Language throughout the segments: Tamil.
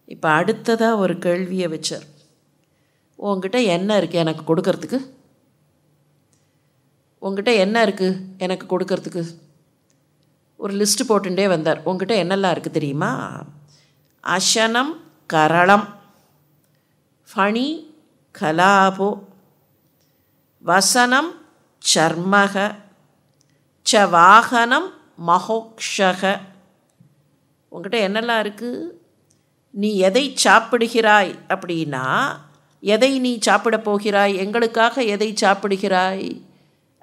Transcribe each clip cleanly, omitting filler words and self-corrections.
இப்போ அடுத்ததாக ஒரு கேள்வியை வச்சார். உங்ககிட்ட என்ன இருக்குது எனக்கு கொடுக்கறதுக்கு? உங்ககிட்ட என்ன இருக்குது எனக்கு கொடுக்கறதுக்கு? ஒரு லிஸ்ட்டு போட்டுட்டே வந்தார். உங்ககிட்ட என்னெல்லாம் இருக்குது தெரியுமா? அசனம் கரளம், ஃபணி கலாபோ, வசனம் சர்மக, ச வாகனம் மகோக்ஷக. உங்ககிட்ட என்னெல்லாம் இருக்குது? நீ எதை சாப்பிடுகிறாய் அப்படின்னா, எதை நீ சாப்பிட போகிறாய்? எங்களுக்காக எதை சாப்பிடுகிறாய்?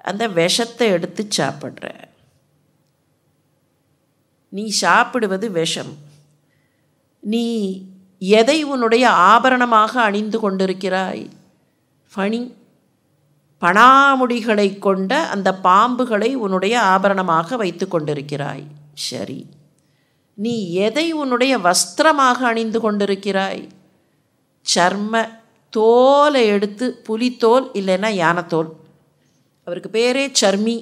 அந்த விஷத்தை எடுத்து சாப்பிட்ற. நீ சாப்பிடுவது விஷம். நீ எதை உன்னுடைய ஆபரணமாக அணிந்து கொண்டிருக்கிறாய்? ஃபணி, பணாமுடிகளை கொண்ட அந்த பாம்புகளை உன்னுடைய ஆபரணமாக வைத்து கொண்டிருக்கிறாய். சரி, நீ எதை உன்னுடைய வஸ்திரமாக அணிந்து கொண்டிருக்கிறாய்? சர்ம, தோலை எடுத்து, புலித்தோல் இல்லைன்னா யானத்தோல். அவருக்கு பேரே சர்மி.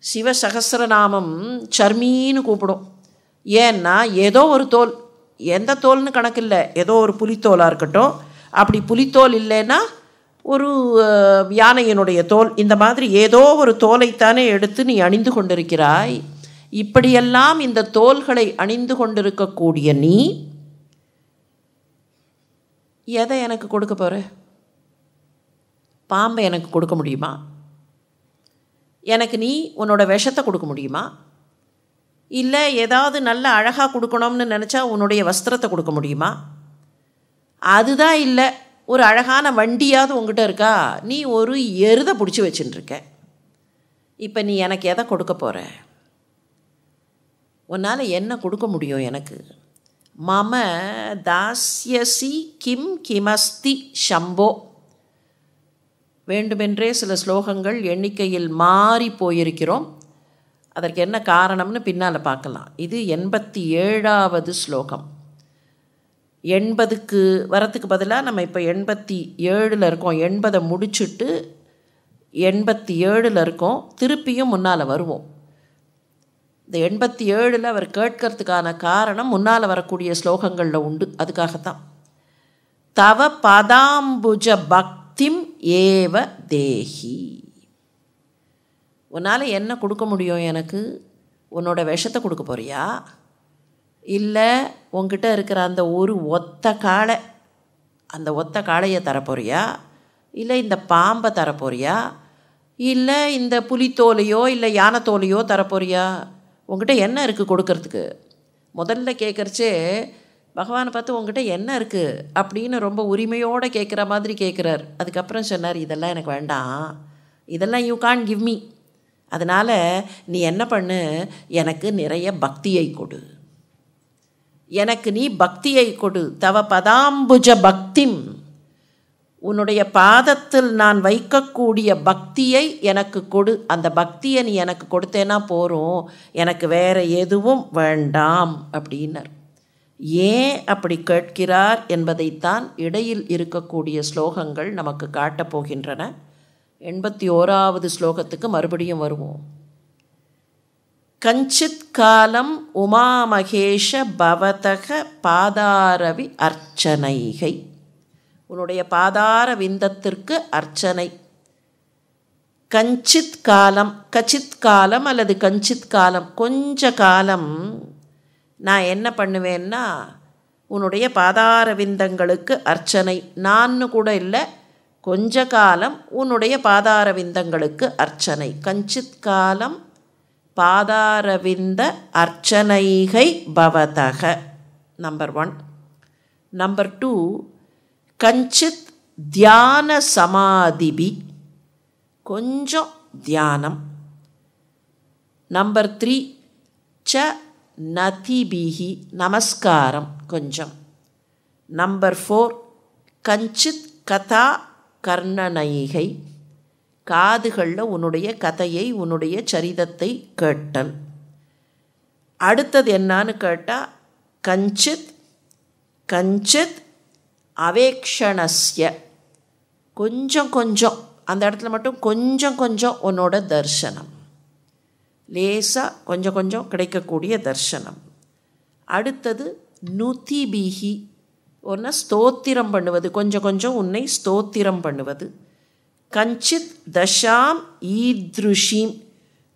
சிவசகசிரநாமம் சர்மின்னு கூப்பிடும். ஏன்னா ஏதோ ஒரு தோல், எந்த தோல்னு கணக்கில்லை, ஏதோ ஒரு புலித்தோலாக இருக்கட்டும். அப்படி புலித்தோல் இல்லைன்னா ஒரு யானையினுடைய தோல், இந்த மாதிரி ஏதோ ஒரு தோலைத்தானே எடுத்து நீ அணிந்து கொண்டிருக்கிறாய். இப்படியெல்லாம் இந்த தோல்களை அணிந்து கொண்டிருக்கக்கூடிய நீ எதை எனக்கு கொடுக்க போகிற? பாம்பை எனக்கு கொடுக்க முடியுமா? எனக்கு நீ உன்னோட விஷத்தை கொடுக்க முடியுமா? இல்லை ஏதாவது நல்ல அழகாக கொடுக்கணும்னு நினச்சா உன்னுடைய வஸ்திரத்தை கொடுக்க முடியுமா? அதுதான் இல்லை. ஒரு அழகான வண்டியாவது உங்ககிட்ட இருக்கா? நீ ஒரு எருதை பிடிச்சி வச்சுட்டுருக்க. இப்போ நீ எனக்கு எதை கொடுக்க போகிற? உன்னால் என்ன கொடுக்க முடியும் எனக்கு? மம தாஸ்யசி கிம் கிமஸ்தி ஷம்போ. வேண்டுமென்றே சில ஸ்லோகங்கள் எண்ணிக்கையில் மாறி போயிருக்கிறோம். அதற்கு என்ன காரணம்னு பின்னால் பார்க்கலாம். இது 87வது ஸ்லோகம். 80க்கு வரத்துக்கு பதிலாக நம்ம இப்போ 87 இருக்கோம். 80 முடிச்சுட்டு 87 இருக்கோம். திருப்பியும் முன்னால் வருவோம். இந்த 87 அவர் கேட்கறதுக்கான காரணம் முன்னால் வரக்கூடிய ஸ்லோகங்களில் உண்டு. அதுக்காகத்தான். தவ பதாம்புஜ பக்திம் ஏவ தேஹி. உன்னால் என்ன கொடுக்க முடியும் எனக்கு? உன்னோட விஷத்தை கொடுக்க போறியா? இல்லை உங்ககிட்ட இருக்கிற அந்த ஒரு ஒத்த காளை, அந்த ஒத்த காளையை தரப்போறியா? இல்லை இந்த பாம்பை தரப்போறியா? இல்லை இந்த புலித்தோலையோ இல்லை யானைத்தோலையோ தரப்போறியா? உங்ககிட்ட என்ன இருக்குது கொடுக்கறதுக்கு? முதல்ல கேட்குறச்சே பகவானை பார்த்து உங்ககிட்ட என்ன இருக்குது அப்படின்னு ரொம்ப உரிமையோடு கேட்குற மாதிரி கேட்குறார். அதுக்கப்புறம் சொன்னார், இதெல்லாம் எனக்கு வேண்டாம், இதெல்லாம் யூ கான் கிவ் மீ. அதனால் நீ என்ன பண்ணு, எனக்கு நிறைய பக்தியை கொடு. எனக்கு நீ பக்தியை கொடு. தவ பதாம்புஜ பக்திம், உன்னுடைய பாதத்தில் நான் வைக்கக்கூடிய பக்தியை எனக்கு கொடு. அந்த பக்தியை நீ எனக்கு கொடுத்தேன்னா போகிறோம், எனக்கு வேறு எதுவும் வேண்டாம் அப்படின்னார். ஏன் அப்படி கேட்கிறார் என்பதைத்தான் இடையில் இருக்கக்கூடிய ஸ்லோகங்கள் நமக்கு காட்டப் போகின்றன. 81வது ஸ்லோகத்துக்கு மறுபடியும் வருவோம். கஞ்சித் காலம் உமாமகேஷ பவதக பாதாரவி அர்ச்சனைகை. உன்னுடைய பாதார விந்தத்திற்கு அர்ச்சனை. கஞ்சித் காலம், கச்சித் காலம் அல்லது கஞ்சித் காலம், கொஞ்ச காலம் நான் என்ன பண்ணுவேன்னா உன்னுடைய பாதார விந்தங்களுக்கு அர்ச்சனை. நான் கூட இல்லை, கொஞ்ச காலம் உன்னுடைய பாதார விந்தங்களுக்கு அர்ச்சனை. கஞ்சித் காலம் பாதாரவிந்த அர்ச்சனைகை பவதக. நம்பர் 1. நம்பர் 2, கஞ்சித் தியான சமாதிபி, கொஞ்சம் தியானம். நம்பர் 3, ச நதிபிஹி, நமஸ்காரம் கொஞ்சம். நம்பர் 4, கஞ்சித் கதா கர்ணனைகை, காதுகளில் உன்னுடைய கதையை, உன்னுடைய சரிதத்தை கேட்டல். அடுத்தது என்னான்னு கேட்டால் கஞ்சித் கஞ்சித் அவேக்ஷணஸ்ய, கொஞ்சம் கொஞ்சம், அந்த இடத்துல மட்டும் கொஞ்சம் கொஞ்சம் உன்னோட தர்சனம், லேசாக கொஞ்சம் கொஞ்சம் கிடைக்கக்கூடிய தர்சனம். அடுத்தது நுதிபிஹி, ஒன்று ஸ்தோத்திரம் பண்ணுவது, கொஞ்சம் கொஞ்சம் உன்னை ஸ்தோத்திரம் பண்ணுவது. கஞ்சித் தஷாம் ஈத்ருஷீம்,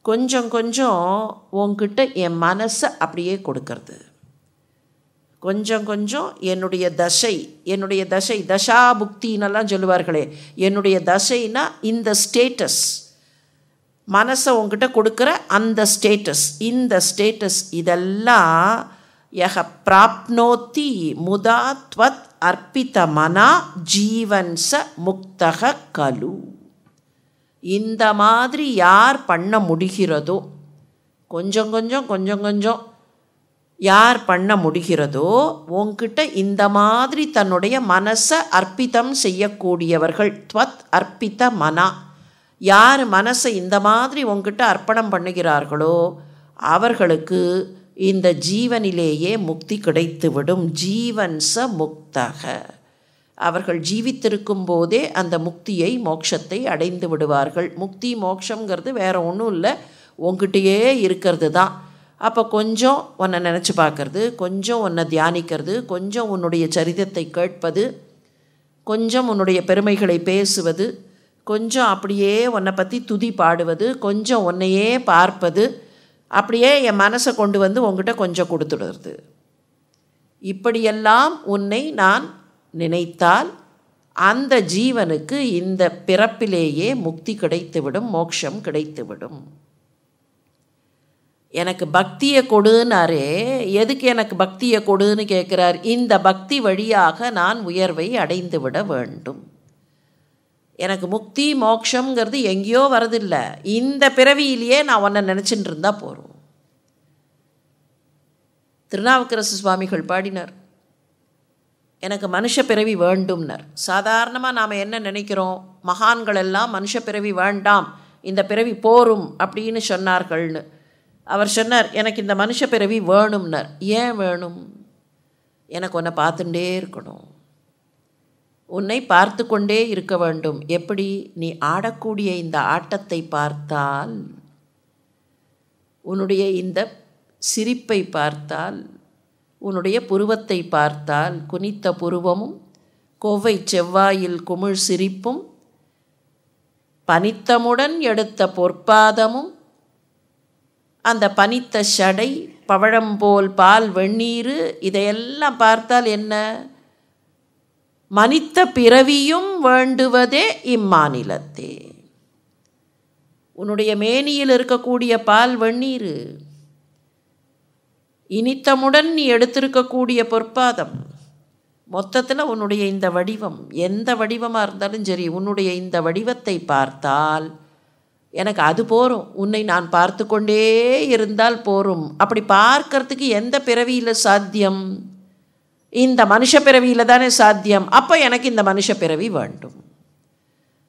கொஞ்சம் கொஞ்சம் உன்கிட்ட என் மனசை அப்படியே கொடுக்கறது. கொஞ்சம் கொஞ்சம் என்னுடைய தசை தசா புக்தின்னெல்லாம் சொல்லுவார்களே, என்னுடைய தசைனா இந்த ஸ்டேட்டஸ், மனசை உங்ககிட்ட கொடுக்குற அந்த ஸ்டேட்டஸ், இந்த ஸ்டேட்டஸ் இதெல்லாம் யஹ பிராப்னோத்தி முதா த்வத் அர்ப்பித மனா ஜீவன்ச முக்தக கலு. இந்த மாதிரி யார் பண்ண முடிகிறதோ, கொஞ்சம் கொஞ்சம் யார் பண்ண முடிகிறதோ, உன்கிட்ட இந்த மாதிரி தன்னுடைய மனசை அர்ப்பிதம் செய்யக்கூடியவர்கள், த்வத் அர்ப்பித மனா, யார் மனசை இந்த மாதிரி உங்ககிட்ட அர்ப்பணம் பண்ணுகிறார்களோ அவர்களுக்கு இந்த ஜீவனிலேயே முக்தி கிடைத்துவிடும். ஜீவன்ச முக்தக, அவர்கள் ஜீவித்திருக்கும் போதே அந்த முக்தியை மோட்சத்தை அடைந்து விடுவார்கள். முக்தி மோட்சங்கிறது வேறு ஒன்றும் இல்லை, உங்ககிட்டயே இருக்கிறது தான். அப்போ கொஞ்சம் உன்னை நினச்சி பார்க்கறது, கொஞ்சம் உன்னை தியானிக்கிறது, கொஞ்சம் உன்னுடைய சரிதத்தை கேட்பது, கொஞ்சம் உன்னுடைய பெருமைகளை பேசுவது, கொஞ்சம் அப்படியே உன்னை பற்றி துதி பாடுவது, கொஞ்சம் உன்னையே பார்ப்பது, அப்படியே என் மனசை கொண்டு வந்து உங்ககிட்ட கொஞ்சம் கொடுத்துடுறது. இப்படியெல்லாம் உன்னை நான் நினைத்தால் அந்த ஜீவனுக்கு இந்த பிறப்பிலேயே முக்தி கிடைத்துவிடும், மோட்சம் கிடைத்துவிடும். எனக்கு பக்தியை கொடுன்னாரே, எதுக்கு எனக்கு பக்தியை கொடுன்னு கேட்குறார்? இந்த பக்தி வழியாக நான் உயர்வை அடைந்து விட வேண்டும். எனக்கு முக்தி மோட்சங்கிறது எங்கேயோ வரதில்லை, இந்த பிறவியிலேயே நான் உன்னை நினச்சிட்டு இருந்தால் போகிறோம். திருநாவுக்கரசு சுவாமிகள் பாடினார், எனக்கு மனுஷ பிறவி வேண்டும்னர். சாதாரணமாக நாம் என்ன நினைக்கிறோம், மகான்கள் எல்லாம் மனுஷ பிறவி வேண்டாம், இந்த பிறவி போரும் அப்படின்னு சொன்னார்கள்னு. அவர் சொன்னார், எனக்கு இந்த மனுஷ பிறவி வேணும்னர். ஏன் வேணும்? எனக்கு உன்னை பார்த்துட்டே இருக்கணும், உன்னை பார்த்து கொண்டே இருக்க வேண்டும். எப்படி? நீ ஆடக்கூடிய இந்த ஆட்டத்தை பார்த்தால், உன்னுடைய இந்த சிரிப்பை பார்த்தால், உன்னுடைய புருவத்தை பார்த்தால், குனித்த புருவமும் கோவை செவ்வாயில் குமிழ் சிரிப்பும் பனித்தமுடன் எடுத்த பொற்பாதமும் அந்த பனித்த ஷடை பவழம்போல் பால் வெந்நீர், இதையெல்லாம் பார்த்தால் என்ன? மனித்த பிறவியும் வேண்டுவதே இம்மாநிலத்தே. உன்னுடைய மேனியில் இருக்கக்கூடிய பால் வெந்நீர், இனித்தமுடன் நீ எடுத்திருக்கக்கூடிய பொற்பாதம், மொத்தத்தில் உன்னுடைய இந்த வடிவம், எந்த வடிவமாக இருந்தாலும் சரி, உன்னுடைய இந்த வடிவத்தை பார்த்தால் எனக்கு அது போரும், உன்னை நான் பார்த்து கொண்டே இருந்தால் போரும். அப்படி பார்க்கறதுக்கு எந்த பிறவியில் சாத்தியம்? இந்த மனுஷ பிறவியில் தானே சாத்தியம். அப்போ எனக்கு இந்த மனுஷ பிறவி வேண்டும்.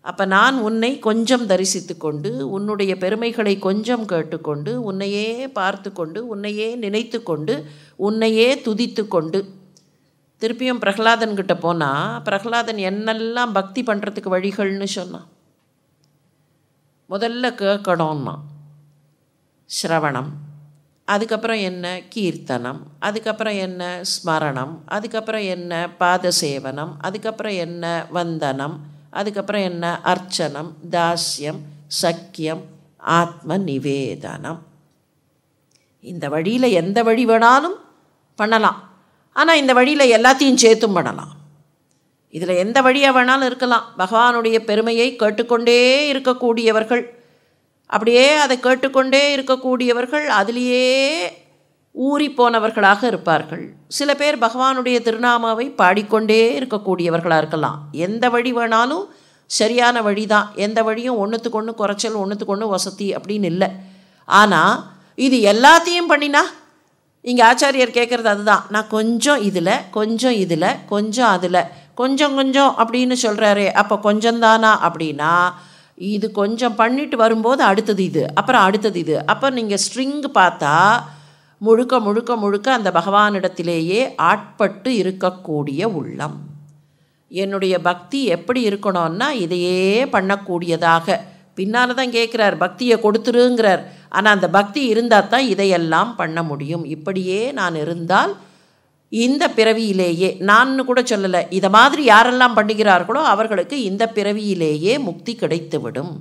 அப்போ நான் உன்னை கொஞ்சம் தரிசித்து கொண்டு, உன்னுடைய பெருமைகளை கொஞ்சம் கேட்டுக்கொண்டு, உன்னையே பார்த்து கொண்டு, உன்னையே நினைத்து கொண்டு, உன்னையே துதித்து கொண்டு, திருப்பியும் பிரகலாதன்கிட்ட போனால், பிரகலாதன் என்னெல்லாம் பக்தி பண்ணுறதுக்கு வழிகள்னு சொன்னான். முதல்ல கேட்கணும்னா ஸ்ரவணம், அதுக்கப்புறம் என்ன கீர்த்தனம், அதுக்கப்புறம் என்ன ஸ்மரணம், அதுக்கப்புறம் என்ன பாதசேவனம், அதுக்கப்புறம் என்ன வந்தனம், அதுக்கப்புறம் என்ன அர்ச்சனம், தாஸ்யம், சக்கியம், ஆத்ம நிவேதனம். இந்த வழியில் எந்த வழி வேணாலும் பண்ணலாம், ஆனால் இந்த வழியில் எல்லாத்தையும் சேர்த்தும் பண்ணலாம். இதில் எந்த வழியாக வேணாலும் இருக்கலாம். பகவானுடைய பெருமையை கேட்டுக்கொண்டே இருக்கக்கூடியவர்கள், அப்படியே அதை கேட்டுக்கொண்டே இருக்கக்கூடியவர்கள் அதிலேயே ஊறி போனவர்களாக இருப்பார்கள். சில பேர் பகவானுடைய திருநாமாவை பாடிக்கொண்டே இருக்கக்கூடியவர்களாக இருக்கலாம். எந்த வழி வேணாலும் சரியான வழி தான், எந்த வழியும் ஒன்றுத்துக்கு ஒன்று குறைச்சல், ஒன்றுத்துக்கு ஒன்று வசதி அப்படின்னு இல்லை. ஆனால் இது எல்லாத்தையும் பண்ணினா, இங்கே ஆச்சாரியர் கேட்குறது அதுதான், நான் கொஞ்சம் இதில், கொஞ்சம் இதில், கொஞ்சம் அதில், கொஞ்சம் கொஞ்சம் அப்படின்னு சொல்கிறாரே, அப்போ கொஞ்சம்தானா அப்படின்னா, இது கொஞ்சம் பண்ணிட்டு வரும்போது அடுத்தது இது, அப்புறம் அடுத்தது இது. அப்போ நீங்கள் ஸ்ட்ரிங் பார்த்தா முழுக்க முழுக்க முழுக்க அந்த பகவானிடத்திலேயே ஆட்பட்டு இருக்கக்கூடிய உள்ளம். என்னுடைய பக்தி எப்படி இருக்கணும்னா இதையே பண்ணக்கூடியதாக. பின்னால் தான் கேட்குறார், பக்தியை கொடுத்துருங்கிறார். ஆனால் அந்த பக்தி இருந்தால் தான் இதையெல்லாம் பண்ண முடியும். இப்படியே நான் இருந்தால் இந்த பிறவியிலேயே, நான் கூட சொல்லலை, இதை மாதிரி யாரெல்லாம் பண்ணுகிறார்களோ அவர்களுக்கு இந்த பிறவியிலேயே முக்தி கிடைத்துவிடும்.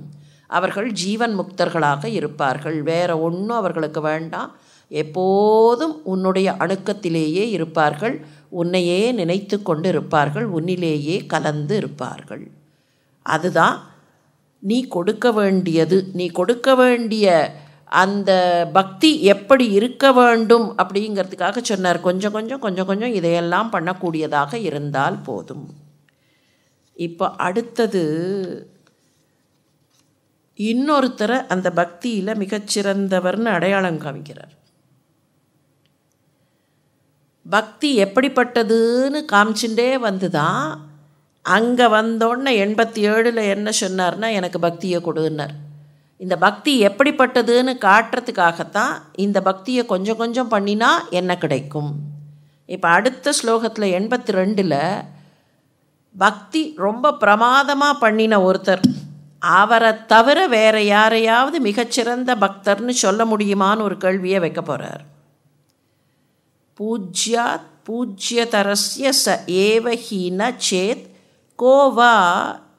அவர்கள் ஜீவன் முக்தர்களாக இருப்பார்கள். வேறு ஒன்றும் அவர்களுக்கு வேண்டாம். எப்போதும் உன்னுடைய அணுக்கத்திலேயே இருப்பார்கள். உன்னையே நினைத்து கொண்டு இருப்பார்கள். உன்னிலேயே கலந்து இருப்பார்கள். அதுதான் நீ கொடுக்க வேண்டியது. நீ கொடுக்க வேண்டிய அந்த பக்தி எப்படி இருக்க வேண்டும் அப்படிங்கிறதுக்காக சொன்னார். கொஞ்சம் கொஞ்சம் இதையெல்லாம் பண்ணக்கூடியதாக இருந்தால் போதும். இப்போ அடுத்தது இன்னொருத்தரை அந்த பக்தியில் மிகச்சிறந்தவர்னு அடையாளம் காமிக்கிறார். பக்தி எப்படிப்பட்டதுன்னு காமிச்சுட்டே வந்து தான் அங்கே வந்தோடனே 87 என்ன சொன்னார்னா, எனக்கு பக்தியை கொடுன்னார். இந்த பக்தி எப்படிப்பட்டதுன்னு காட்டுறதுக்காகத்தான் இந்த பக்தியை கொஞ்சம் கொஞ்சம் பண்ணினா என்ன கிடைக்கும். இப்போ அடுத்த ஸ்லோகத்தில் 82 பக்தி ரொம்ப பிரமாதமாக பண்ணின ஒருத்தர், அவரை தவிர வேறு யாரையாவது மிகச்சிறந்த பக்தர்னு சொல்ல முடியுமான்னு ஒரு கேள்வியை வைக்க போகிறார். பூஜ்யாத் பூஜ்யதரஸ்ய ச ஏவ ஹீன சேத் கோவா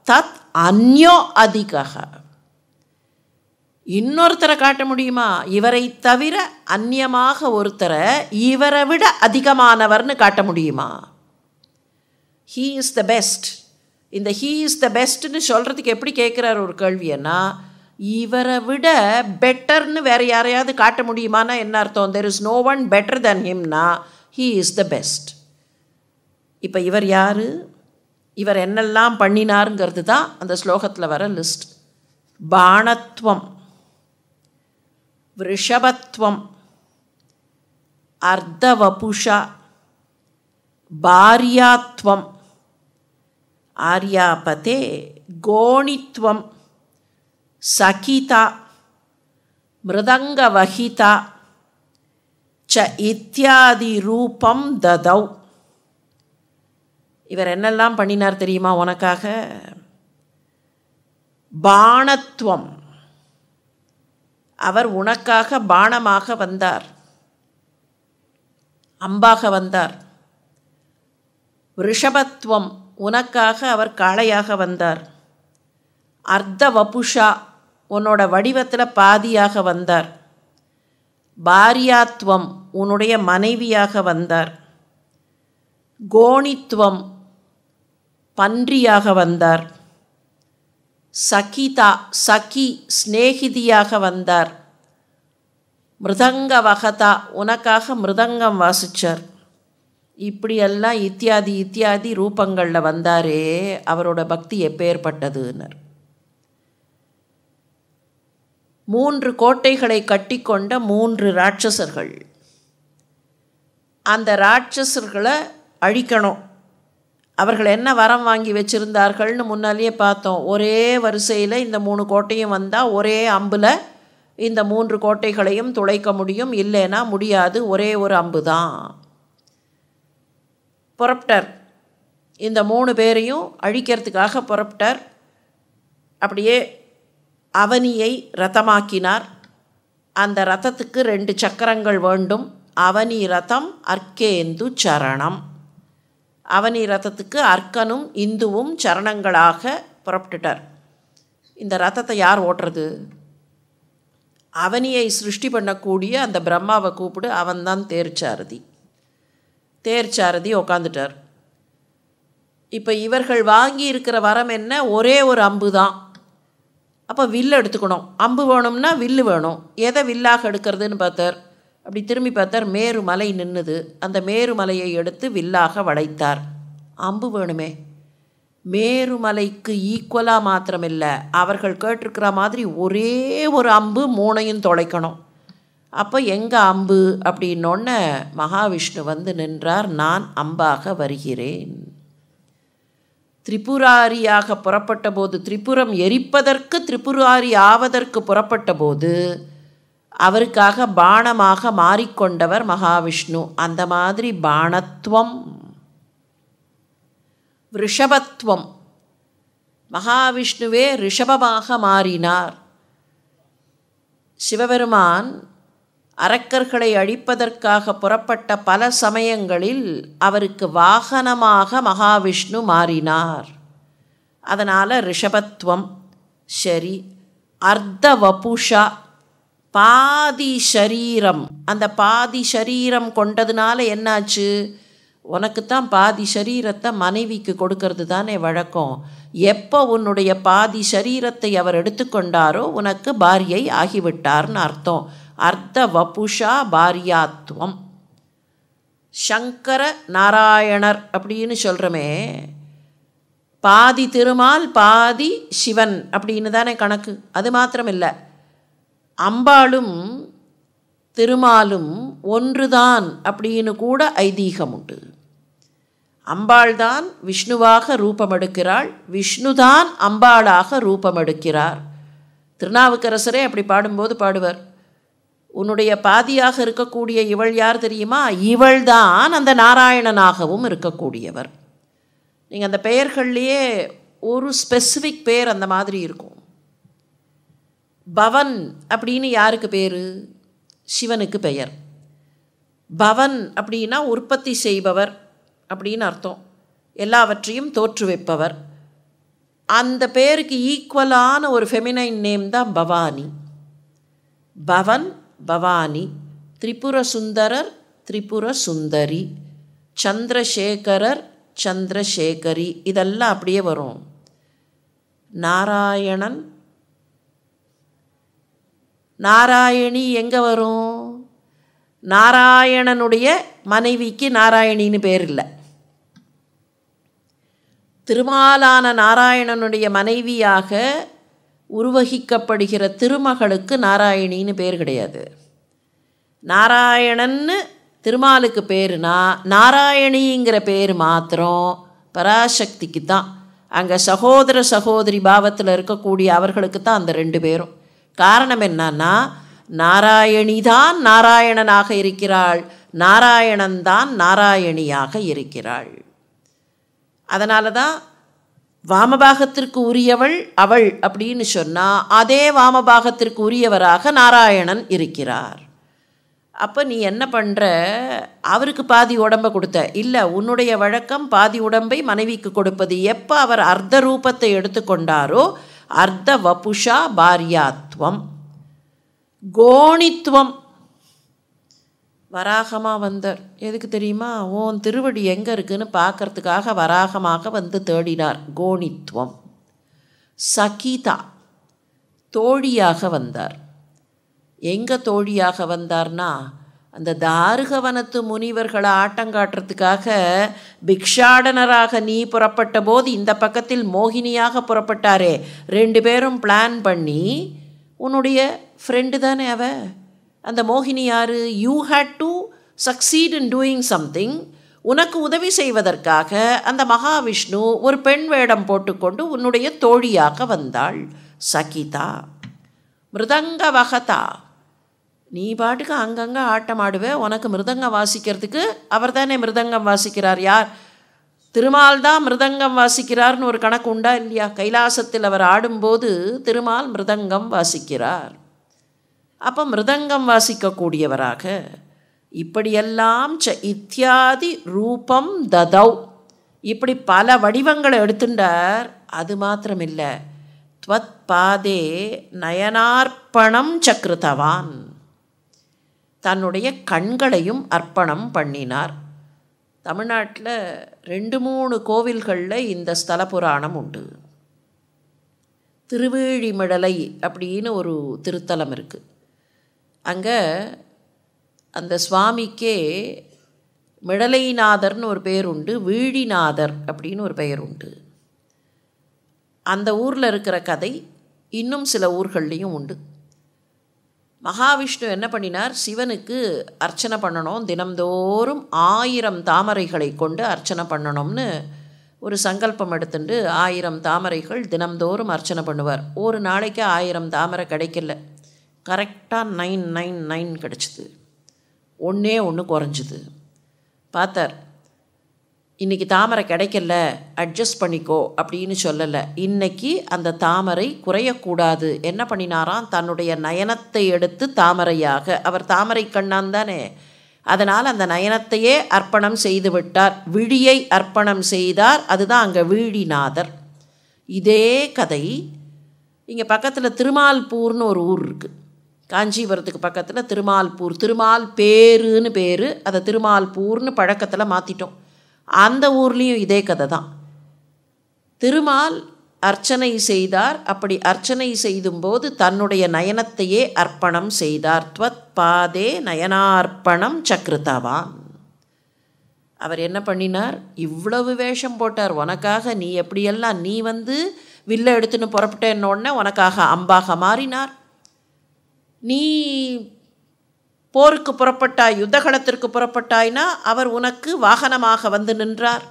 தத் அந்யோ அதிகா. இன்னொருத்தரை காட்ட முடியுமா? இவரை தவிர அந்நியமாக ஒருத்தரை இவரை விட அதிகமானவர்னு காட்ட முடியுமா? He is the best. இந்த ஹீ இஸ் த பெஸ்ட்னு சொல்கிறதுக்கு எப்படி கேட்குறார் ஒரு கேள்வியன்னா, இவரை விட பெட்டர்னு வேறு யாரையாவது காட்ட முடியுமானா என்ன அர்த்தம்? There is no one better than ஹிம்னா ஹீ இஸ் த பெஸ்ட். இப்போ இவர் யார், இவர் என்னெல்லாம் பண்ணினாருங்கிறது தான் அந்த ஸ்லோகத்தில் வர லிஸ்ட். பாணத்வம், விருஷபத்வம், அர்த்தவபுஷா, பாரியாத்வம், ஆர்யாபதே, கோணித்வம், சகிதா, மிருதங்கவஹிதா ச இத்தியாதி ரூபம் ததௌ. இவர் என்னெல்லாம் பண்ணினார் தெரியுமா உனக்காக? பாணத்துவம், அவர் உனக்காக பாணமாக வந்தார், அம்பாக வந்தார். ரிஷபத்துவம், உனக்காக அவர் காளையாக வந்தார். அர்த்த வபுஷா, உன்னோட வடிவத்தில் பாதியாக வந்தார். பாரியாத்வம், உன்னுடைய மனைவியாக வந்தார். கோணித்துவம், பன்றியாக வந்தார். சகிதா, சகி ஸ்நேகிதியாக வந்தார். மிருதங்க வகதா, உனக்காக மிருதங்கம் வாசித்தார். இப்படியெல்லாம் இத்தியாதி இத்தியாதி ரூபங்களில் வந்தாரே, அவரோட பக்தி எப்பேற்பட்டதுன்னர். 3 கோட்டைகளை கட்டிக்கொண்ட 3 ராட்சசர்கள். அந்த ராட்சசர்களை அழிக்கணும். அவர்கள் என்ன வரம் வாங்கி வச்சுருந்தார்கள்னு முன்னாலேயே பார்த்தோம். ஒரே வரிசையில் இந்த 3 கோட்டையும் வந்தால் ஒரே அம்பில் இந்த 3 கோட்டைகளையும் துளைக்க முடியும், இல்லைன்னா முடியாது. ஒரே ஒரு அம்பு தான். புறப்பட்டார். இந்த 3 பேரையும் அழிக்கிறதுக்காக புறப்பட்டார். அப்படியே அவனியை ரதமாக்கினார். அந்த ரதத்துக்கு 2 சக்கரங்கள் வேண்டும். அவனி ரதம் அர்க்கேந்து சரணம். அவனி ரதத்துக்கு அர்க்கனும் இந்துவும் சரணங்களாக புறப்பட்டுட்டார். இந்த ரதத்தை யார் ஓட்டுறது? அவனியை சிருஷ்டி பண்ணக்கூடிய அந்த பிரம்மாவை கூப்பிடு, அவன்தான் தேர்ச்சாரதி. தேர்ச்சாரதி உக்காந்துட்டார். இப்போ இவர்கள் வாங்கி இருக்கிற வரம் என்ன? ஒரே ஒரு அம்பு தான். அப்போ வில்லு எடுத்துக்கணும். அம்பு வேணும்னா வில்லு வேணும். எதை வில்லாக எடுக்கிறதுன்னு பார்த்தார். அப்படி திரும்பி பார்த்தார், மேருமலை நின்றுது. அந்த மேருமலையை எடுத்து வில்லாக வளைத்தார். அம்பு வேணுமே. மேருமலைக்கு ஈக்குவலாக மாத்திரமில்லை, அவர்கள் கேட்டிருக்கிற மாதிரி ஒரே ஒரு அம்பு 3ஐயும் தொலைக்கணும். அப்போ எங்கே அம்பு அப்படின்னொன்னே மகாவிஷ்ணு வந்து நின்றார். நான் அம்பாக வருகிறேன். திரிபுராரியாக புறப்பட்ட போது, திரிபுரம் எரிப்பதற்கு திரிபுராரி ஆவதற்கு புறப்பட்ட போது அவருக்காக பாணமாக மாறிக்கொண்டவர் மகாவிஷ்ணு. அந்த மாதிரி பாணத்துவம், ரிஷபத்துவம், மகாவிஷ்ணுவே ரிஷபமாக மாறினார். சிவபெருமான் அரக்கர்களை அழிப்பதற்காக புறப்பட்ட பல சமயங்களில் அவருக்கு வாகனமாக மகாவிஷ்ணு மாறினார். அதனால் ரிஷபத்துவம். சரி, அர்த்த வபுஷா, பாதி ஷரீரம். அந்த பாதி ஷரீரம் கொண்டதுனால என்னாச்சு? உனக்குத்தான் பாதி ஷரீரத்தை மனைவிக்கு கொடுக்கறது தானே வழக்கம். எப்போ உன்னுடைய பாதி ஷரீரத்தை அவர் எடுத்துக்கொண்டாரோ உனக்கு பாரியை ஆகிவிட்டார்னு அர்த்தம். அர்த்த வபுஷா பாரியாத்துவம். சங்கர நாராயணர் அப்படின்னு சொல்கிறோமே, பாதி திருமால் பாதி சிவன் அப்படின்னு தானே கணக்கு. அது மாத்திரமில்லை, அம்பாளும் திருமாலும் ஒன்றுதான் அப்படின்னு கூட ஐதீகம் உண்டு. அம்பாள்தான் விஷ்ணுவாக ரூபமெடுக்கிறாள், விஷ்ணுதான் அம்பாளாக ரூபமெடுக்கிறார். திருநாவுக்கரசரே அப்படி பாடும்போது பாடுவர், உன்னுடைய பாதியாக இருக்கக்கூடிய இவள் யார் தெரியுமா? இவள்தான் அந்த நாராயணனாகவும் இருக்கக்கூடியவர். நீங்கள் அந்த பெயர்கள்லேயே ஒரு ஸ்பெசிஃபிக் பேர் அந்த மாதிரி இருக்கும். பவன் அப்படின்னு யாருக்கு பேர்? சிவனுக்கு பெயர். பவன் அப்படின்னா உற்பத்தி செய்பவர் அப்படின்னு அர்த்தம், எல்லாவற்றையும் தோற்றுவிப்பவர். அந்த பேருக்கு ஈக்குவலான ஒரு ஃபெமினைன் நேம் தான் பவானி. பவன், பவானி. திரிபுர சுந்தரர், திரிபுர சுந்தரி. சந்திரசேகரர், சந்திரசேகரி. இதெல்லாம் அப்படியே வரும். நாராயணன், நாராயணி எங்கே வரும்? நாராயணனுடைய மனைவிக்கு நாராயணின்னு பேர் இல்லை. திருமாலான நாராயணனுடைய மனைவியாக உருவகிக்கப்படுகிற திருமகளுக்கு நாராயணின்னு பேர் கிடையாது. நாராயணன்னு திருமாலுக்கு பேருனா நாராயணிங்கிற பேர் மாத்திரம் பராசக்திக்கு தான். அங்கே சகோதர சகோதரி பாவத்தில் இருக்கக்கூடிய அவர்களுக்கு தான் அந்த ரெண்டு பேரும். காரணம் என்னன்னா, நாராயணி தான் நாராயணனாக இருக்கிறாள், நாராயணன் தான் நாராயணியாக இருக்கிறாள். அதனால தான் வாமபாகத்திற்கு உரியவள் அவள் அப்படின்னு சொன்னால் அதே வாமபாகத்திற்கு உரியவராக நாராயணன் இருக்கிறார். அப்போ நீ என்ன பண்ணுற? அவருக்கு பாதி உடம்பை கொடுத்த இல்லை, உன்னுடைய வழக்கம் பாதி உடம்பை மனைவிக்கு கொடுப்பது. எப்போ அவர் அர்த்த ரூபத்தை எடுத்துக்கொண்டாரோ அர்த்த வபுஷா பாரியாத்வம். கோணித்துவம். வராகமாக வந்தார். எதுக்கு தெரியுமா? ஓன் திருவடி எங்கே இருக்குன்னு பார்க்கறதுக்காக வராகமாக வந்து தேடினார். கோணித்துவம். சகிதா, தோழியாக வந்தார். எங்கே தோழியாக வந்தார்னா, அந்த தாருகவனத்து முனிவர்களை ஆட்டங்காட்டுறதுக்காக பிக்ஷாடனராக நீ புறப்பட்ட போது இந்த பக்கத்தில் மோகினியாக புறப்பட்டாரே, ரெண்டு பேரும் பிளான் பண்ணி, உன்னுடைய ஃப்ரெண்டு தானே அவ, அந்த மோகினி யார்? You had to succeed in doing something. உனக்கு உதவி செய்வதற்காக அந்த மகாவிஷ்ணு ஒரு பெண் வேடம் போட்டுக்கொண்டு உன்னுடைய தோழியாக வந்தாள். சகிதா. மிருதங்க வகதா. நீ பாட்டுக்கு அங்கங்கே ஆட்டம் ஆடுவே, உனக்கு மிருதங்கம் வாசிக்கிறதுக்கு அவர் தானே மிருதங்கம் வாசிக்கிறார். யார்? திருமால் தான் மிருதங்கம் வாசிக்கிறார்னு ஒரு கணக்கு உண்டா இல்லையா? கைலாசத்தில் அவர் ஆடும்போது திருமால் மிருதங்கம் வாசிக்கிறார். அப்போ மிருதங்கம் வாசிக்கக்கூடியவராக இப்படியெல்லாம் இத்தியாதி ரூபம் ததௌ, இப்படி பல வடிவங்களை எடுத்துட்டார். அது மாத்திரமில்லை, த்வத் பாதே நயனார்ப்பணம் சக்ருதவான், தன்னுடைய கண்களையும் அர்ப்பணம் பண்ணினார். தமிழ்நாட்டில் 2-3 கோவில்களில் இந்த ஸ்தல புராணம் உண்டு. திருவேழிமிழலை அப்படின்னு ஒரு திருத்தலம் இருக்குது. அங்கே அந்த சுவாமிக்கே மிழலைநாதர்னு ஒரு பெயர் உண்டு, வீழிநாதர் அப்படின்னு ஒரு பெயர் உண்டு. அந்த ஊரில் இருக்கிற கதை இன்னும் சில ஊர்கள்லேயும் உண்டு. மகாவிஷ்ணு என்ன பண்ணினார்? சிவனுக்கு அர்ச்சனை பண்ணணும், தினம்தோறும் 1000 தாமரைகளை கொண்டு அர்ச்சனை பண்ணணும்னு ஒரு சங்கல்பம் எடுத்துட்டு 1000 தாமரைகள் தினம்தோறும் அர்ச்சனை பண்ணுவார். ஒரு நாளைக்கு 1000 தாமரை கிடைக்கல, கரெக்டாக 999 கிடச்சிது. ஒன்றே ஒன்று குறைஞ்சிது. பார்த்தார், இன்றைக்கி தாமரை கிடைக்கல, அட்ஜஸ்ட் பண்ணிக்கோ அப்படின்னு சொல்லலை. இன்றைக்கி அந்த தாமரை குறையக்கூடாது. என்ன பண்ணினாராம், தன்னுடைய நயனத்தை எடுத்து தாமரையாக, அவர் தாமரை கண்ணான் தானே, அதனால் அந்த நயனத்தையே அர்ப்பணம் செய்து விட்டார். விழியை அர்ப்பணம் செய்தார். அதுதான் அங்கே வீழிநாதர். இதே கதை இங்கே பக்கத்தில் திருமால்பூர்னு ஒரு ஊர் இருக்குது. காஞ்சிபுரத்துக்கு பக்கத்தில் திருமால்பூர், திருமால் பேருன்னு பேர், அதை திருமால்பூர்னு பழக்கத்தில் மாற்றிட்டோம். அந்த ஊர்லேயும் இதே கதை தான். திருமால் அர்ச்சனை செய்தார். அப்படி அர்ச்சனை செய்தும்போது தன்னுடைய நயனத்தையே அர்ப்பணம் செய்தார். த்வத் பாதே நயனார்ப்பணம் சக்ருதவான். அவர் என்ன பண்ணினார், இவ்வளவு வேஷம் போட்டார் உனக்காக. நீ எப்படியெல்லாம், நீ வில்ல எடுத்துன்னு புறப்பட்டேன்னொடனே உனக்காக அம்பாக மாறினார். நீ போருக்கு புறப்பட்டாய், யுத்தகலத்திற்கு புறப்பட்டாய்னா அவர் உனக்கு வாகனமாக நின்றார்.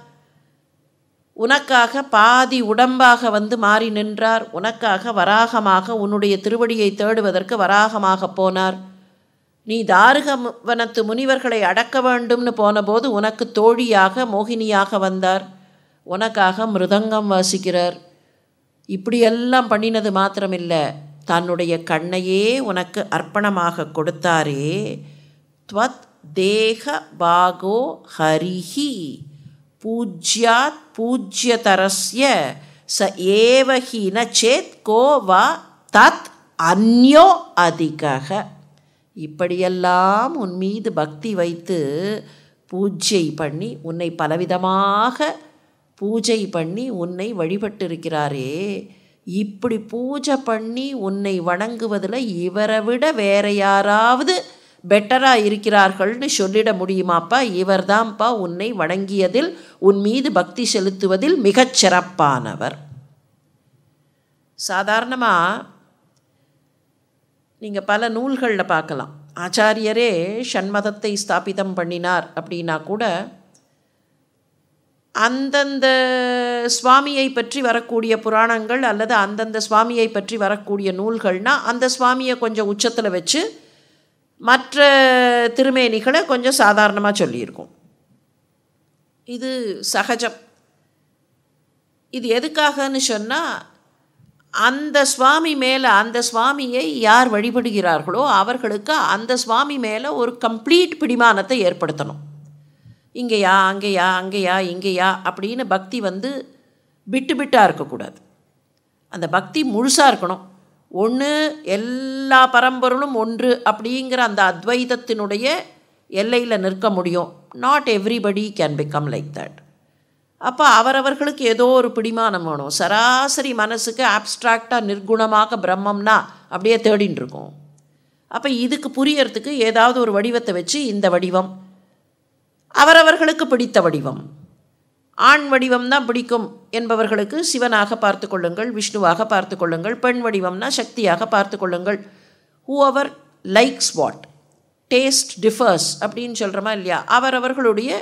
உனக்காக பாதி உடம்பாக மாறி நின்றார். உனக்காக வராகமாக, உன்னுடைய திருவடியை தேடுவதற்கு வராகமாக போனார். நீ தாருகவனத்து முனிவர்களை அடக்க வேண்டும்னு போனபோது உனக்கு தோழியாக மோகினியாக வந்தார். உனக்காக மிருதங்கம் வாசிக்கிறார். இப்படியெல்லாம் பண்ணினது மாத்திரமில்லை, தன்னுடைய கண்ணையே உனக்கு அர்ப்பணமாக கொடுத்தாரே. த்வத் தேக பாகோ ஹரிஹி பூஜ்யாத் பூஜ்யதரஸ்ய ச ஏவஹி ந சேத் கோ வா தத் அந்யோ அதிகக. இப்படியெல்லாம் உன் மீது பக்தி வைத்து பூஜை பண்ணி, உன்னை பலவிதமாக பூஜை பண்ணி உன்னை வழிபட்டிருக்கிறாரே, இப்படி பூஜை பண்ணி உன்னை வணங்குவதில் இவரை விட வேற யாராவது பெட்டராக இருக்கிறார்கள்னு சொல்லிட முடியுமாப்பா? இவர்தான்ப்பா உன்னை வணங்கியதில், உன் மீது பக்தி செலுத்துவதில் மிகச் சிறப்பானவர். சாதாரணமாக நீங்கள் பல நூல்களில் பார்க்கலாம், ஆச்சாரியரே ஷண்மதத்தை ஸ்தாபிதம் பண்ணினார் அப்படின்னா கூட அந்தந்த சுவாமியை பற்றி வரக்கூடிய புராணங்கள் அல்லது அந்தந்த சுவாமியை பற்றி வரக்கூடிய நூல்கள்னால் அந்த சுவாமியை கொஞ்சம் உச்சத்தில் வச்சு மற்ற திருமேனிகளை கொஞ்சம் சாதாரணமாக சொல்லியிருக்கோம். இது சகஜம். இது எதுக்காகன்னு சொன்னால், அந்த சுவாமி மேலே, அந்த சுவாமியை யார் வழிபடுகிறார்களோ அவர்களுக்கு அந்த சுவாமி மேலே ஒரு கம்ப்ளீட் பிடிமானத்தை ஏற்படுத்தணும். இங்கேயா அங்கேயா அங்கேயா இங்கேயா அப்படின்னு பக்தி விட்டு விட்டாக இருக்கக்கூடாது. அந்த பக்தி முழுசாக இருக்கணும். ஒன்று எல்லா பரம்பொருளும் ஒன்று அப்படிங்கிற அந்த அத்வைதத்தினுடைய எல்லையில் நிற்க முடியும். Not everybody can become like that. அப்போ அவரவர்களுக்கு ஏதோ ஒரு பிடிமானம் வேணும். சராசரி மனசுக்கு ஆப்ஸ்ட்ராக்டாக நிர்குணமாக பிரம்மம்னா அப்படியே தேடின்னு இருக்கும். அப்போ இதுக்கு புரியறதுக்கு ஏதாவது ஒரு வடிவத்தை வச்சு, இந்த வடிவம் அவரவர்களுக்கு பிடித்த வடிவம், ஆண் வடிவம் தான் பிடிக்கும் என்பவர்களுக்கு சிவனாக பார்த்து கொள்ளுங்கள், விஷ்ணுவாக பார்த்து கொள்ளுங்கள். பெண் வடிவம்னா சக்தியாக பார்த்து கொள்ளுங்கள். Whoever likes what, taste differs அப்படின்னு சொல்கிறோமா இல்லையா? அவரவர்களுடைய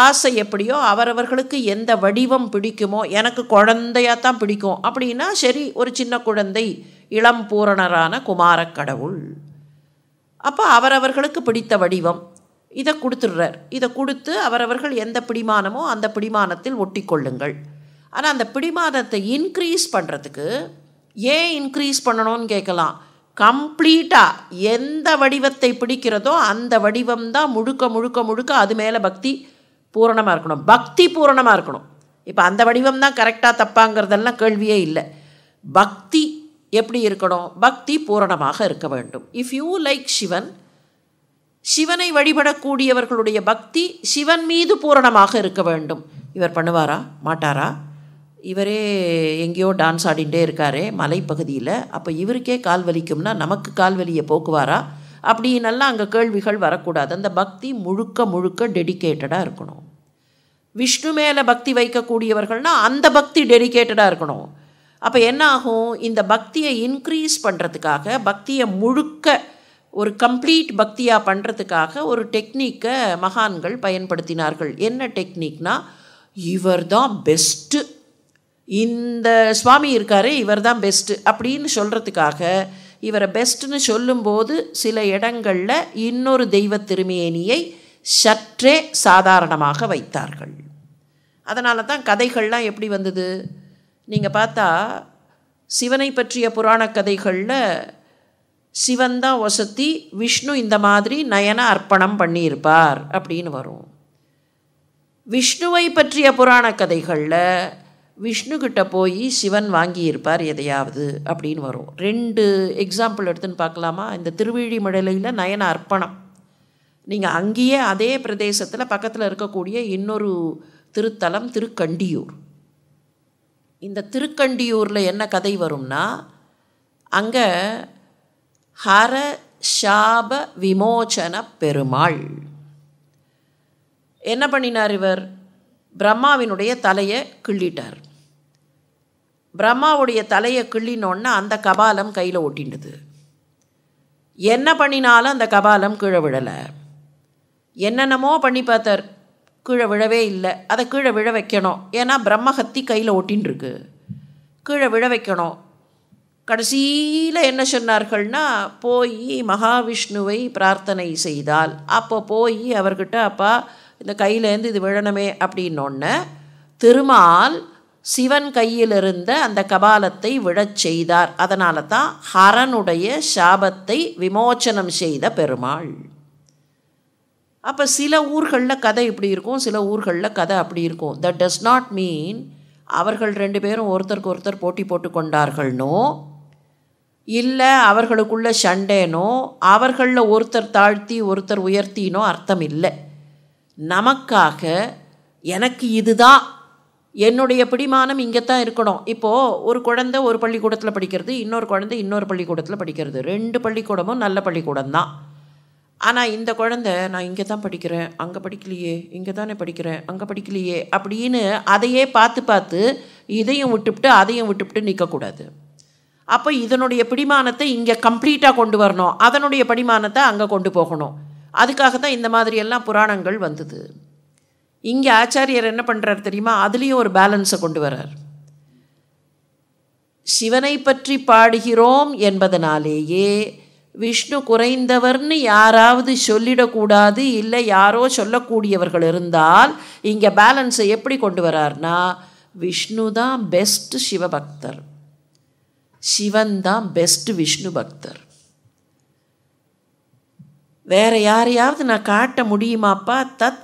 ஆசை எப்படியோ, அவரவர்களுக்கு எந்த வடிவம் பிடிக்குமோ, எனக்கு குழந்தையாத்தான் பிடிக்கும் அப்படின்னா சரி, ஒரு சின்ன குழந்தை, இளம் பூரணரான குமாரக் கடவுள். அப்போ அவரவர்களுக்கு பிடித்த வடிவம் இதை கொடுத்துடுறார். இதை கொடுத்து அவரவர்கள் எந்த பிடிமானமோ அந்த பிடிமானத்தில் ஒட்டி கொள்ளுங்கள். ஆனால் அந்த பிடிமானத்தை இன்க்ரீஸ் பண்ணுறதுக்கு ஏன் இன்க்ரீஸ் பண்ணணும்னு கேட்கலாம். கம்ப்ளீட்டாக எந்த வடிவத்தை பிடிக்கிறதோ அந்த வடிவம் தான் முழுக்க முழுக்க முழுக்க அது மேலே பக்தி பூரணமாக இருக்கணும். பக்தி பூரணமாக இருக்கணும். இப்போ அந்த வடிவம் தான் கரெக்டாக தப்பாங்கிறதெல்லாம் கேள்வியே இல்லை. பக்தி எப்படி இருக்கணும்? பக்தி பூரணமாக இருக்க வேண்டும். இஃப் யூ லைக் சிவன், சிவனை வழிபடக்கூடியவர்களுடைய பக்தி சிவன் மீது பூரணமாக இருக்க வேண்டும். இவர் பண்ணுவாரா மாட்டாரா? இவரே எங்கேயோ டான்ஸ் ஆடிகிட்டே இருக்காரே மலைப்பகுதியில், அப்போ இவருக்கே கால் வலிக்கும்னா நமக்கு கால் வலியை போக்குவாரா? அப்படின்னெல்லாம் அங்கே கேள்விகள் வரக்கூடாது. அந்த பக்தி முழுக்க முழுக்க டெடிக்கேட்டடாக இருக்கணும். விஷ்ணு மேலே பக்தி வைக்கக்கூடியவர்கள்னால் அந்த பக்தி டெடிக்கேட்டடாக இருக்கணும். அப்போ என்ன ஆகும்? இந்த பக்தியை இன்க்ரீஸ் பண்ணுறதுக்காக, பக்தியை முழுக்க ஒரு கம்ப்ளீட் பக்தியாக பண்ணுறதுக்காக ஒரு டெக்னிக்கை மகான்கள் பயன்படுத்தினார்கள். என்ன டெக்னிக்னா, இவர் தான் பெஸ்ட்டு, இந்த சுவாமி இருக்காரே இவர் தான் பெஸ்ட்டு அப்படின்னு சொல்கிறதுக்காக இவரை பெஸ்ட்டுன்னு சொல்லும்போது சில இடங்களில் இன்னொரு தெய்வ திருமேனியை சற்றே சாதாரணமாக வைத்தார்கள். அதனால தான் கதைகள்லாம் எப்படி வந்தது? நீங்கள் பார்த்தா சிவனை பற்றிய புராண கதைகளில் சிவன் தான் வசதி, விஷ்ணு இந்த மாதிரி நயன அர்ப்பணம் பண்ணியிருப்பார் அப்படின்னு வரும். விஷ்ணுவை பற்றிய புராண கதைகளில் விஷ்ணுக்கிட்ட போய் சிவன் வாங்கியிருப்பார் எதையாவது அப்படின்னு வரும். 2 எக்ஸாம்பிள் எடுத்துன்னு பார்க்கலாமா? இந்த திருவிழிமடலையில் நயன அர்ப்பணம், நீங்கள் அங்கேயே அதே பிரதேசத்தில் பக்கத்தில் இருக்கக்கூடிய இன்னொரு திருத்தலம் திருக்கண்டியூர். இந்த திருக்கண்டியூரில் என்ன கதை வரும்னா, அங்கே ஹர சாப விமோச்சன பெருமாள் என்ன பண்ணினார்? இவர் பிரம்மாவினுடைய தலையை கிள்ளிட்டார். பிரம்மாவுடைய தலையை கிள்ளினோன்னா அந்த கபாலம் கையில் ஒட்டிண்டுது. என்ன பண்ணினாலும் அந்த கபாலம் கீழே விழலை. என்னென்னமோ பண்ணி பார்த்தார், கீழே விழவே இல்லை. அதை கீழே விழ வைக்கணும், ஏன்னா பிரம்மஹத்தி கையில் ஒட்டின்ருக்கு, கீழே விழ வைக்கணும். கடைசியில் என்ன சொன்னார்கள்னா, போய் மகாவிஷ்ணுவை பிரார்த்தனை செய்தால், அப்போ போய் அவர்கிட்ட அப்பா இந்த கையிலேருந்து இது விழணுமே அப்படின்னொன்னே திருமால் சிவன் கையில் இருந்த அந்த கபாலத்தை விழச் செய்தார். அதனால தான் ஹரனுடைய சாபத்தை விமோச்சனம் செய்த பெருமாள். அப்போ சில ஊர்களில் கதை இப்படி இருக்கும், சில ஊர்களில் கதை அப்படி இருக்கும். தட் டஸ் நாட் மீன் அவர்கள் 2 பேரும் ஒருத்தருக்கு ஒருத்தர் போட்டி போட்டு கொண்டார்கள்னோ, இல்லை அவர்களுக்குள்ள சண்டேனோ, அவர்களில் ஒருத்தர் தாழ்த்தி ஒருத்தர் உயர்த்தினோ அர்த்தம் இல்லை. நமக்காக எனக்கு இதுதான், என்னுடைய பிடிமானம் இங்கே தான் இருக்கணும். இப்போது ஒரு குழந்தை ஒரு பள்ளிக்கூடத்தில் படிக்கிறது, இன்னொரு குழந்தை இன்னொரு பள்ளிக்கூடத்தில் படிக்கிறது. 2 பள்ளிக்கூடமும் நல்ல பள்ளிக்கூடம் தான். ஆனால் இந்த குழந்தை நான் இங்கே தான் படிக்கிறேன், அங்கே படிக்கலையே, இங்கே தானே படிக்கிறேன், அங்கே படிக்கலையே அப்படின்னு அதையே பார்த்து பார்த்து இதையும் விட்டுவிட்டு அதையும் விட்டுவிட்டு நிற்கக்கூடாது. அப்போ இதனுடைய பிடிமானத்தை இங்கே கம்ப்ளீட்டாக கொண்டு வரணும், அதனுடைய பிடிமானத்தை அங்கே கொண்டு போகணும். அதுக்காக தான் இந்த மாதிரியெல்லாம் புராணங்கள் வந்தது. இங்கே ஆச்சாரியர் என்ன பண்ணுறார் தெரியுமா? அதுலேயும் ஒரு பேலன்ஸை கொண்டு வர்றார். சிவனை பற்றி பாடுகிறோம் என்பதனாலேயே விஷ்ணு குறைந்தவர்னு யாராவது சொல்லிடக்கூடாது, இல்லை யாரோ சொல்லக்கூடியவர்கள் இருந்தால் இங்கே பேலன்ஸை எப்படி கொண்டு வர்றார்னா, விஷ்ணு தான் பெஸ்ட் சிவபக்தர், சிவன் தான் பெஸ்ட் விஷ்ணு பக்தர். வேறு யாரையாவது நான் காட்ட முடியுமாப்பா? தத்